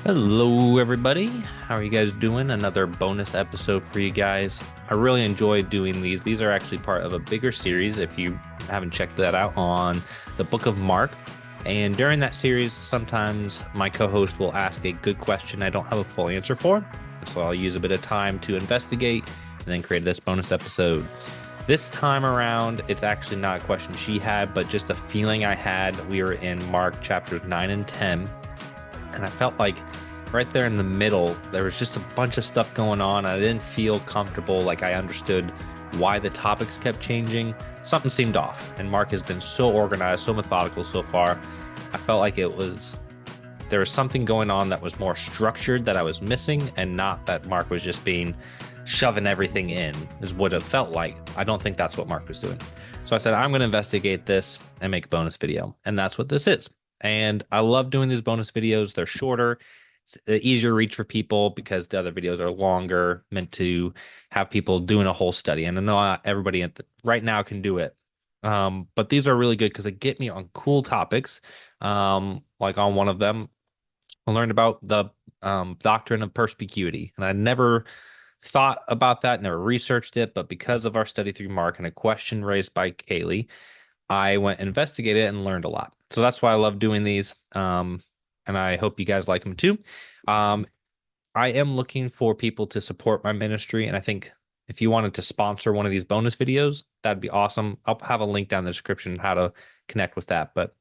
Hello, everybody. How are you guys doing? Another bonus episode for you guys. I really enjoy doing these. These are actually part of a bigger series, if you haven't checked that out, on the Book of Mark. And during that series, sometimes my co-host will ask a good question I don't have a full answer for. So I'll use a bit of time to investigate and then create this bonus episode. This time around, it's actually not a question she had, but just a feeling I had. We were in Mark chapters 9 and 10. And I felt like right there in the middle, there was just a bunch of stuff going on. I didn't feel comfortable, like I understood why the topics kept changing. Something seemed off. And Mark has been so organized, so methodical so far. I felt like there was something going on that was more structured that I was missing, and not that Mark was just shoving everything in, is what it felt like. I don't think that's what Mark was doing. So I said, I'm going to investigate this and make a bonus video. And that's what this is. And I love doing these bonus videos. They're shorter. It's easier to reach for people because the other videos are longer, meant to have people doing a whole study. And I know not everybody right now can do it. But these are really good because they get me on cool topics. Like on one of them, I learned about the doctrine of perspicuity. And I never thought about that, never researched it. But because of our study through Mark and a question raised by Kaylee, I went and investigated it and learned a lot. So that's why I love doing these. And I hope you guys like them too. Um, I am looking for people to support my ministry. And I think if you wanted to sponsor one of these bonus videos, that'd be awesome. I'll have a link down in the description on how to connect with that. But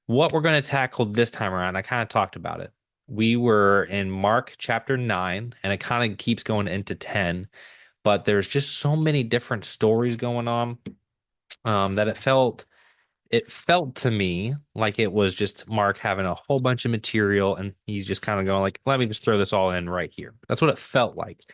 what we're going to tackle this time around, I kind of talked about it. We were in Mark chapter 9, and it kind of keeps going into 10. But there's just so many different stories going on that it felt to me like it was just Mark having a whole bunch of material and he's just kind of going like, let me just throw this all in right here. That's what it felt like.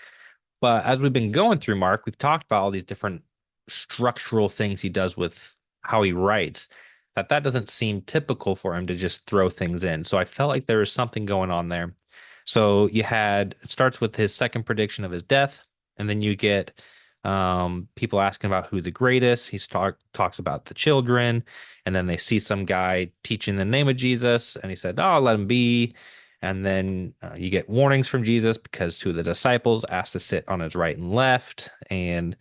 But as we've been going through Mark, we've talked about all these different structural things he does with how he writes, that doesn't seem typical for him to just throw things in. So I felt like there was something going on there. So it starts with his second prediction of his death, and then you get people asking about who the greatest. Talks about the children, and then they see some guy teaching the name of Jesus, and he said, "Oh, let him be." And then you get warnings from Jesus because two of the disciples asked to sit on his right and left, and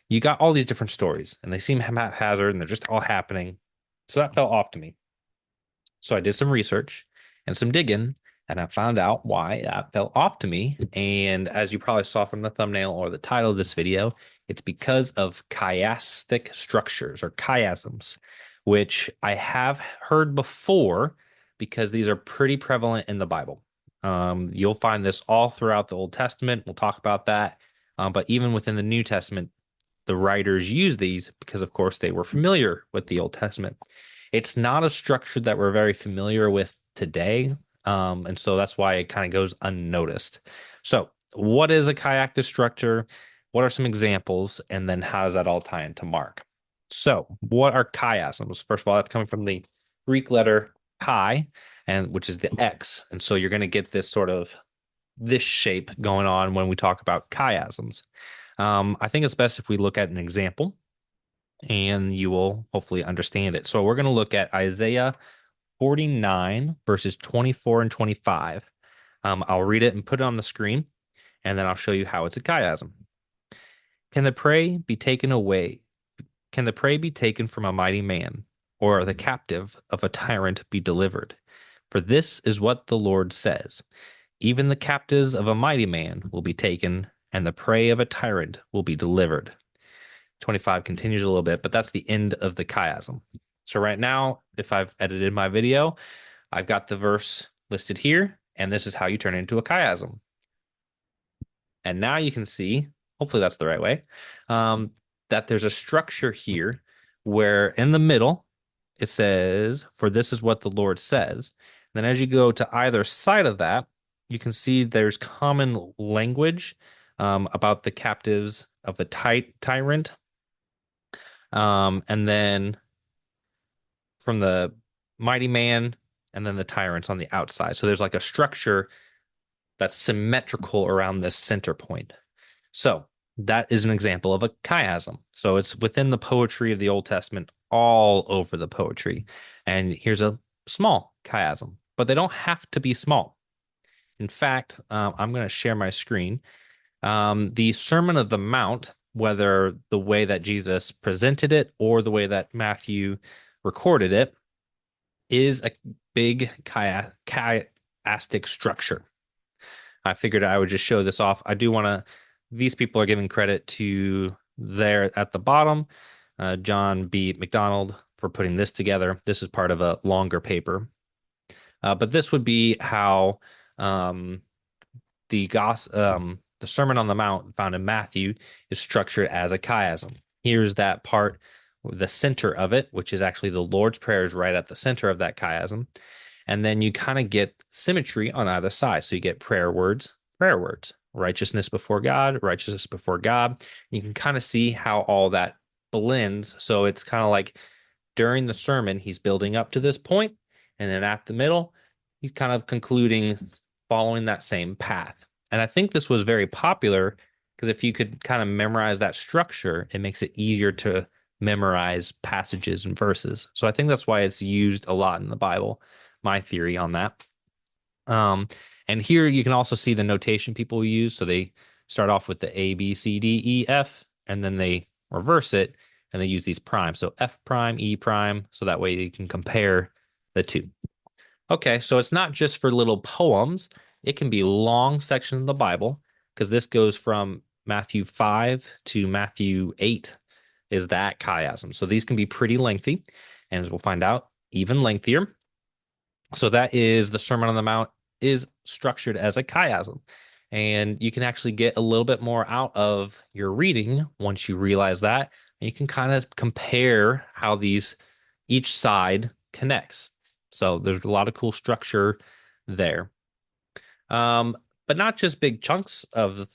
you got all these different stories, and they seem haphazard, and they're just all happening. So that felt off to me. So I did some research and some digging, and I found out why that felt off to me. And as you probably saw from the thumbnail or the title of this video, it's because of chiastic structures or chiasms, which I have heard before because these are pretty prevalent in the Bible. You'll find this all throughout the Old Testament. We'll talk about that. But even within the New Testament, the writers use these because, of course, they were familiar with the Old Testament. It's not a structure that we're very familiar with today. And so that's why it kind of goes unnoticed. So, what is a chiastic structure? What are some examples? And then how does that all tie into Mark? So, what are chiasms? First of all, that's coming from the Greek letter chi, and which is the X. And so you're going to get this shape going on when we talk about chiasms. I think it's best if we look at an example and you will hopefully understand it. So we're going to look at Isaiah 49 verses 24 and 25. I'll read it and put it on the screen, and then I'll show you how it's a chiasm. Can the prey be taken away? Can the prey be taken from a mighty man, or the captive of a tyrant be delivered? For this is what the Lord says. Even the captives of a mighty man will be taken, and the prey of a tyrant will be delivered. 25 continues a little bit, but that's the end of the chiasm. So right now, if I've edited my video, I've got the verse listed here, and this is how you turn it into a chiasm. And now you can see, hopefully that's the right way, that there's a structure here where in the middle, it says, for this is what the Lord says. Then as you go to either side of that, you can see there's common language about the captives of a tyrant. And then from the mighty man, and then the tyrants on the outside. So there's like a structure that's symmetrical around this center point. So that is an example of a chiasm. So it's within the poetry of the Old Testament, all over the poetry. And here's a small chiasm, but they don't have to be small. In fact, I'm going to share my screen. The Sermon of the Mount, whether the way that Jesus presented it or the way that Matthew recorded it, is a big chiastic structure. I figured I would just show this off. I do want to, these people are giving credit to there at the bottom, John B. McDonald for putting this together. This is part of a longer paper. But this would be how um, the Sermon on the Mount found in Matthew is structured as a chiasm. Here's that part, the center of it, which is actually the Lord's Prayer is right at the center of that chiasm. And then you kind of get symmetry on either side. So you get prayer words, righteousness before God, righteousness before God. You can kind of see how all that blends. So it's kind of like during the sermon, he's building up to this point, and then at the middle, he's kind of concluding following that same path. And I think this was very popular because if you could kind of memorize that structure, it makes it easier to memorize passages and verses. So I think that's why it's used a lot in the Bible, my theory on that. Um, and here you can also see the notation people use. So they start off with the A, B, C, D, E, F, and then they reverse it and they use these primes. So F prime, E prime. So that way you can compare the two. Okay, so it's not just for little poems, it can be long sections of the Bible because this goes from Matthew 5 to Matthew 8 is that chiasm. So these can be pretty lengthy, and as we'll find out, even lengthier. So that is the Sermon on the Mount is structured as a chiasm. And you can actually get a little bit more out of your reading once you realize that. And you can kind of compare how each side connects. So there's a lot of cool structure there. Um, but not just big chunks of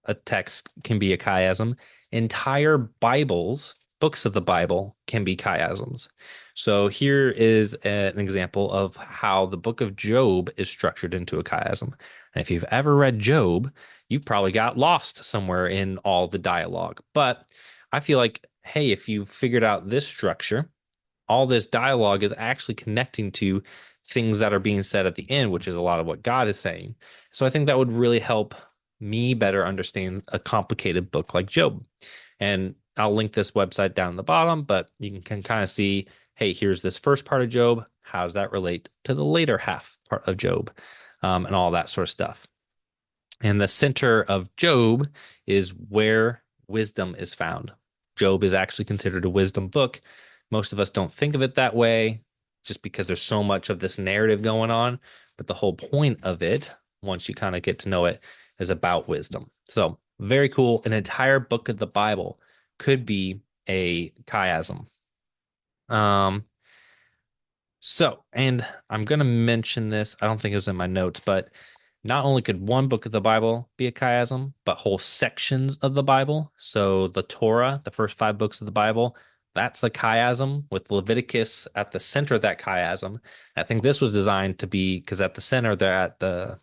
a text can be a chiasm. Entire Bibles, books of the Bible, can be chiasms. So here is an example of how the book of Job is structured into a chiasm. And if you've ever read Job, you've probably got lost somewhere in all the dialogue. But I feel like, hey, if you figured out this structure, all this dialogue is actually connecting to things that are being said at the end, which is a lot of what God is saying. So I think that would really help me better understand a complicated book like Job. And I'll link this website down in the bottom, but you can kind of see, hey, here's this first part of Job. How does that relate to the later half part of Job, and all that sort of stuff. And the center of Job is where wisdom is found. Job is actually considered a wisdom book. Most of us don't think of it that way just because there's so much of this narrative going on. But the whole point of it, once you kind of get to know it, is about wisdom. So, very cool. An entire book of the Bible could be a chiasm. Um, and I'm going to mention this. I don't think it was in my notes, but not only could one book of the Bible be a chiasm, but whole sections of the Bible. So the Torah, the first five books of the Bible, that's a chiasm with Leviticus at the center of that chiasm. I think this was designed to be because at the center, they're at the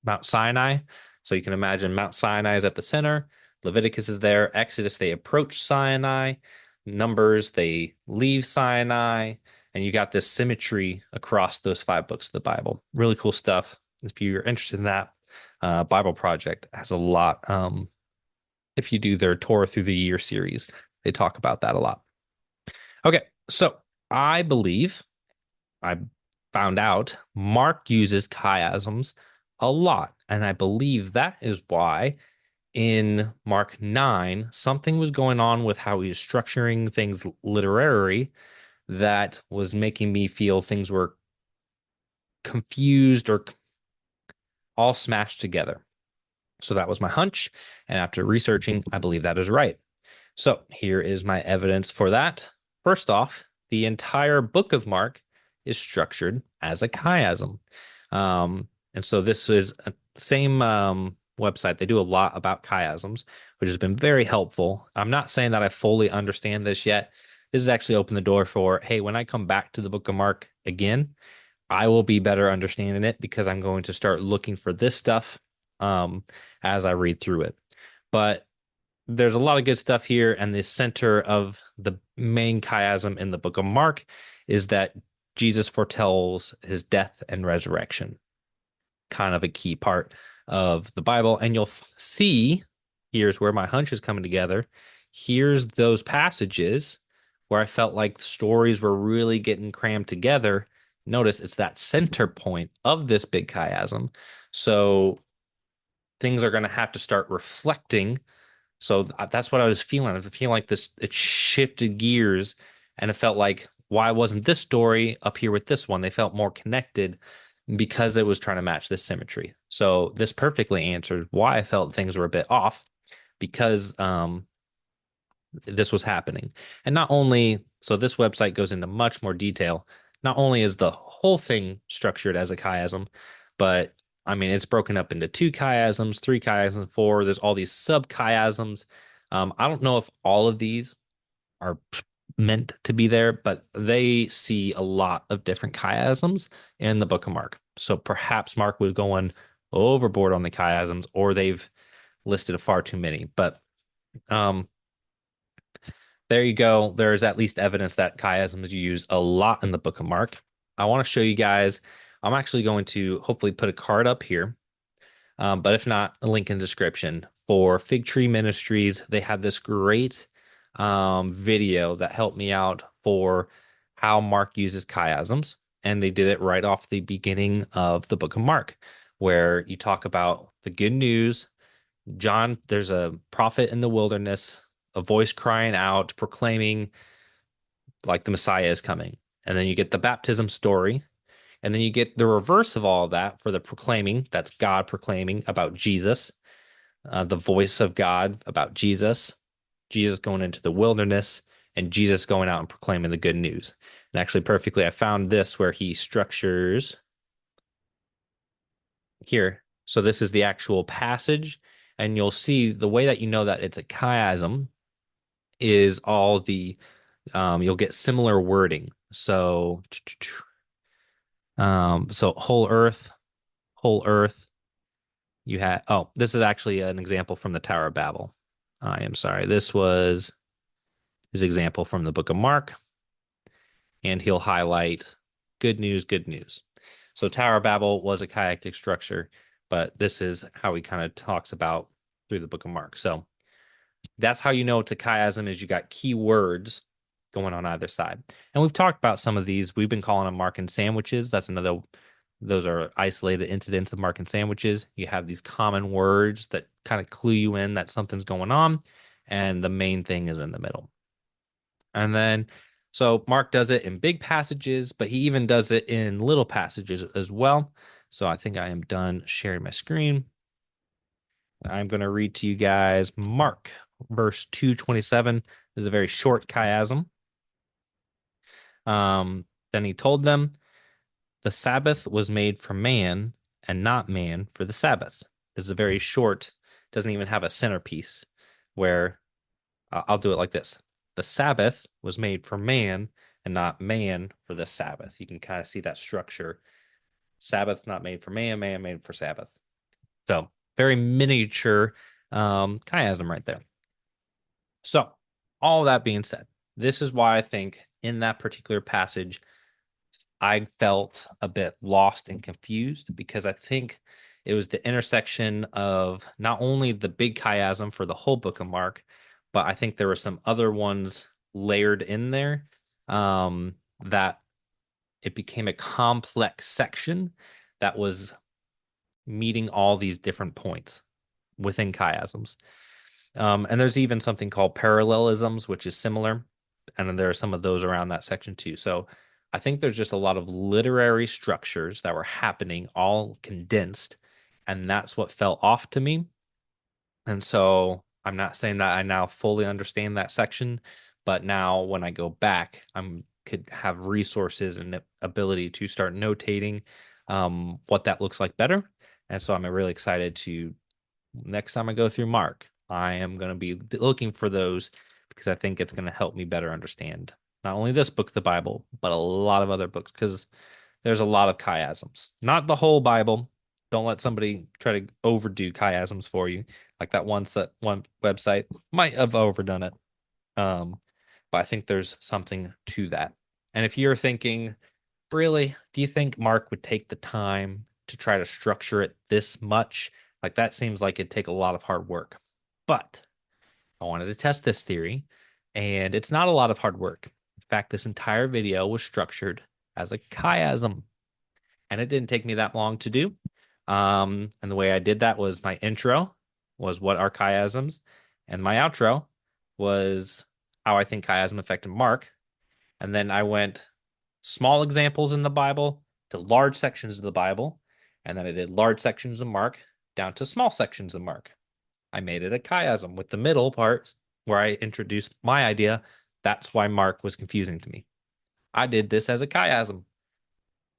Mount Sinai. So you can imagine Mount Sinai is at the center. Leviticus is there. Exodus, they approach Sinai. Numbers, they leave Sinai. And you got this symmetry across those five books of the Bible. Really cool stuff. If you're interested in that, Bible Project has a lot. If you do their Torah through the year series, they talk about that a lot. Okay, so I believe I found out Mark uses chiasms a lot. And I believe that is why in Mark 9, something was going on with how he was structuring things literary that was making me feel things were confused or all smashed together. So that was my hunch. And after researching, I believe that is right. So here is my evidence for that. First off, the entire book of Mark is structured as a chiasm. And so this is a same website. They do a lot about chiasms, which has been very helpful. I'm not saying that I fully understand this yet. This has actually opened the door for, hey, when I come back to the book of Mark again, I will be better understanding it because I'm going to start looking for this stuff as I read through it. But there's a lot of good stuff here, and the center of the main chiasm in the book of Mark is that Jesus foretells his death and resurrection. kind of a key part of the Bible. And you'll see here's where my hunch is coming together. Here's those passages where I felt like the stories were really getting crammed together. Notice it's that center point of this big chiasm. So things are going to have to start reflecting. So that's what I was feeling. I was feeling like this, it shifted gears and it felt like, why wasn't this story up here with this one? They felt more connected because it was trying to match this symmetry. So this perfectly answered why I felt things were a bit off because this was happening. And not only, so this website goes into much more detail. Not only is the whole thing structured as a chiasm, but I mean, it's broken up into two chiasms, three chiasms, four. There's all these sub chiasms. I don't know if all of these are meant to be there, but they see a lot of different chiasms in the Book of Mark. So perhaps Mark was going overboard on the chiasms, or they've listed far too many. But um, there you go. There's at least evidence that chiasm is used a lot in the Book of Mark. I want to show you guys. I'm actually going to hopefully put a card up here, but if not, a link in the description for Fig Tree Ministries. They have this great video that helped me out for how Mark uses chiasms, and they did it right off the beginning of the Book of Mark, where you talk about the good news. John, there's a prophet in the wilderness, a voice crying out, proclaiming like the Messiah is coming. And then you get the baptism story. And then you get the reverse of all of that for the proclaiming. That's God proclaiming about Jesus, the voice of God about Jesus, Jesus going into the wilderness, and Jesus going out and proclaiming the good news. And actually, perfectly, I found this where he structures here. So this is the actual passage. And you'll see the way that you know that it's a chiasm is all the you'll get similar wording. So whole earth. You had this is actually an example from the Tower of Babel. I am sorry. This was his example from the Book of Mark, and he'll highlight good news, good news. So Tower of Babel was a chiastic structure, but this is how he kind of talks about through the Book of Mark. So that's how you know it's a chiasm is you got key words going on either side. And we've talked about some of these. We've been calling them Markan sandwiches. That's another, those are isolated incidents of Markan sandwiches. You have these common words that kind of clue you in that something's going on, and the main thing is in the middle. And then, so Mark does it in big passages, but he even does it in little passages as well. So I think I am done sharing my screen. I'm going to read to you guys Mark, verse 227. This is a very short chiasm. Then he told them, the Sabbath was made for man and not man for the Sabbath. This is a very short, doesn't even have a centerpiece where I'll do it like this. The Sabbath was made for man and not man for the Sabbath. You can kind of see that structure. Sabbath not made for man, man made for Sabbath. So very miniature chiasm right there. So all that being said, this is why I think in that particular passage, I felt a bit lost and confused because I think it was the intersection of not only the big chiasm for the whole book of Mark, but I think there were some other ones layered in there that it became a complex section that was meeting all these different points within chiasms. And there's even something called parallelisms, which is similar. And then there are some of those around that section too. So I think there's just a lot of literary structures that were happening all condensed. And that's what fell off to me. And so I'm not saying that I now fully understand that section, but now when I go back, I'm could have resources and ability to start notating what that looks like better. And so I'm really excited to next time I go through Mark, I am going to be looking for those because I think it's going to help me better understand not only this book, the Bible, but a lot of other books because there's a lot of chiasms. Not the whole Bible. Don't let somebody try to overdo chiasms for you. Like that one website might have overdone it. But I think there's something to that. And if you're thinking, really, do you think Mark would take the time to try to structure it this much. Like that seems like it'd take a lot of hard work. But I wanted to test this theory, and it's not a lot of hard work. In fact, this entire video was structured as a chiasm, and it didn't take me that long to do. And the way I did that was my intro was what are chiasms, and my outro was how I think chiasm affected Mark. And then I went small examples in the Bible to large sections of the Bible, and then I did large sections of Mark down to small sections of Mark. I made it a chiasm with the middle part where I introduced my idea. That's why Mark was confusing to me. I did this as a chiasm,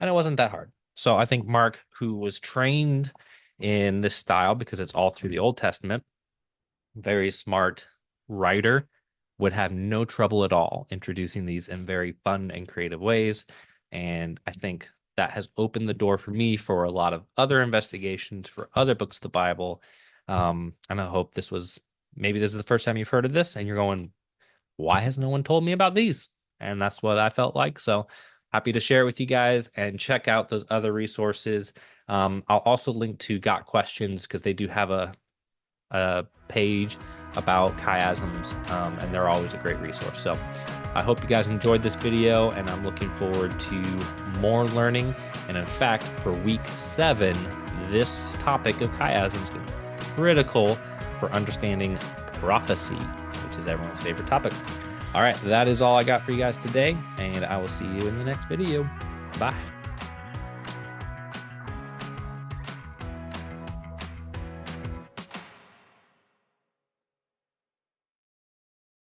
and it wasn't that hard. So I think Mark, who was trained in this style because it's all through the Old Testament, very smart writer, would have no trouble at all introducing these in very fun and creative ways. And I think that has opened the door for me for a lot of other investigations for other books of the Bible. And I hope this is the first time you've heard of this and you're going, why has no one told me about these? And that's what I felt like. So happy to share it with you guys and check out those other resources. I'll also link to Got Questions because they do have a page about chiasms, and they're always a great resource. So I hope you guys enjoyed this video, and I'm looking forward to more learning. And in fact, for week 7, this topic of chiasms is critical for understanding prophecy, which is everyone's favorite topic. All right, that is all I got for you guys today, and I will see you in the next video. Bye.